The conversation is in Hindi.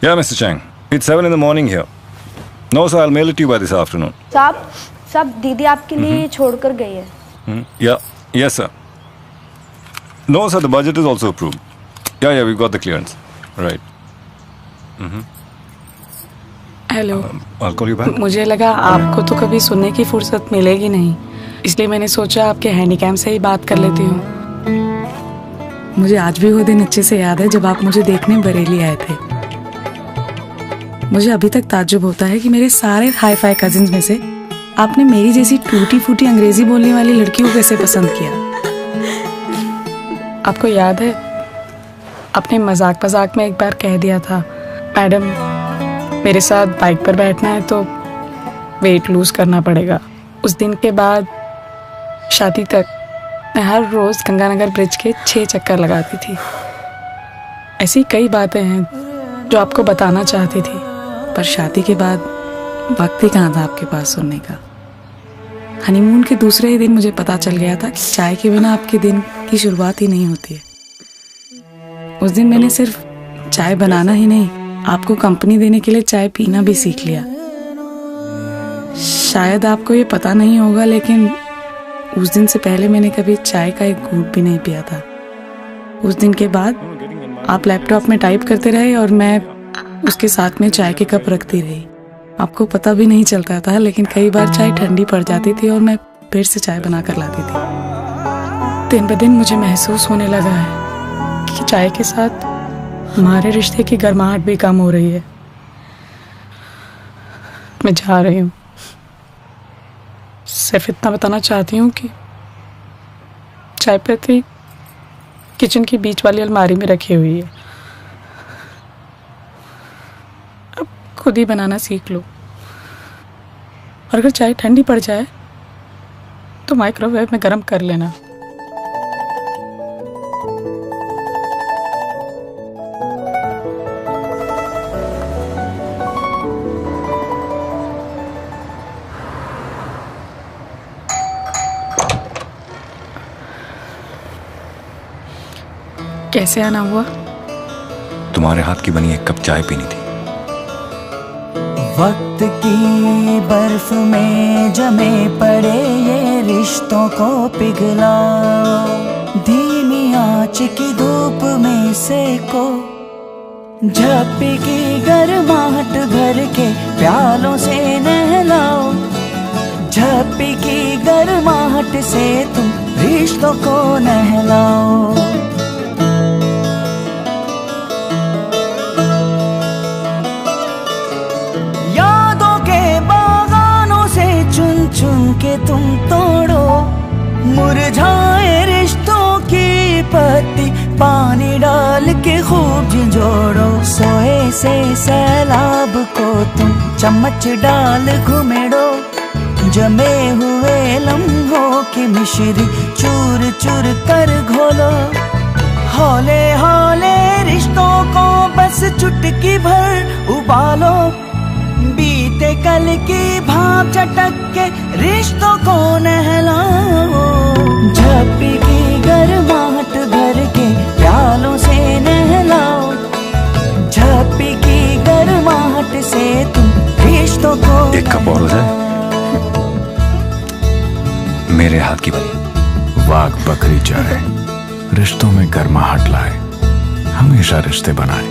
Yeah, Mr. Chang. It's 7 in the morning here. No, sir, I'll mail it to you by this afternoon. साहब दीदी आपके लिए छोड़कर गई है. Yeah, yes, sir. No, sir, the budget is also approved. Yeah, we've got the clearance. Right. Hello. I'll call you back. मुझे लगा आपको तो कभी सुनने की फुर्सत मिलेगी नहीं, इसलिए मैंने सोचा आपके हैंडीकैम से ही बात कर लेती हूँ. मुझे आज भी वो दिन अच्छे से याद है जब आप मुझे देखने बरेली आए थे. मुझे अभी तक ताज्जुब होता है कि मेरे सारे हाई फाई कजिन्स में से आपने मेरी जैसी टूटी फूटी अंग्रेजी बोलने वाली लड़की को कैसे पसंद किया. आपको याद है आपने मजाक मजाक में एक बार कह दिया था, मैडम मेरे साथ बाइक पर बैठना है तो वेट लूज करना पड़ेगा. उस दिन के बाद शादी तक मैं हर रोज गंगानगर ब्रिज के 6 चक्कर लगाती थी. ऐसी कई बातें हैं जो आपको बताना चाहती थी, पर शादी के बाद वक्त ही कहाँ था आपके पास सुनने का. हनीमून के दूसरे ही दिन मुझे पता चल गया था कि चाय के बिना आपके दिन की शुरुआत ही नहीं होती है. उस दिन मैंने सिर्फ चाय बनाना ही नहीं, आपको कंपनी देने के लिए चाय पीना भी सीख लिया. शायद आपको ये पता नहीं होगा, लेकिन उस दिन से पहले मैंने कभी चाय का एक घूंट भी नहीं पिया था. उस दिन के बाद आप लैपटॉप में टाइप करते रहे और मैं उसके साथ में चाय के कप रखती रही. आपको पता भी नहीं चलता था, लेकिन कई बार चाय ठंडी पड़ जाती थी और मैं फिर से चाय बना कर लाती थी. दिन ब दिन मुझे महसूस होने लगा है कि चाय के साथ हमारे रिश्ते की गर्माहट भी कम हो रही है. मैं जा रही हूँ. सिर्फ इतना बताना चाहती हूँ कि चाय पत्ती किचन की बीच वाली अलमारी में रखी हुई है. अब खुद ही बनाना सीख लो, और अगर चाय ठंडी पड़ जाए तो माइक्रोवेव में गर्म कर लेना. कैसे आना हुआ? तुम्हारे हाथ की बनी एक कप चाय पीनी थी. वक्त की बर्फ में जमे पड़े ये रिश्तों को पिघला, धीमी आंच की धूप में सेको, झप्पी की गर्माहट भर के प्यालों से नहलाओ, झप्पी की गर्माहट से तुम रिश्तों को नहलाओ. चुन के तुम तोड़ो मुरझाए रिश्तों की पत्ती, पानी डाल के खूब झंझोड़ो. सोए से सैलाब को तुम चम्मच डाल घुमेड़ो, जमे हुए लम्हों की मिश्री चूर चूर कर घोलो. हौले हौले रिश्तों को बस चुटकी भर उबालो, बीते कल की भाप चटक के रिश्तों को नहलाओ, झप्पी की गर्माहट भर के प्यालों से नहलाओ, झप्पी की गर्माहट से तुम रिश्तों को. एक कप और हो जाए. मेरे हाथ की बनी वाघ बकरी चाय रिश्तों में गर्माहट लाए, हमेशा रिश्ते बनाए.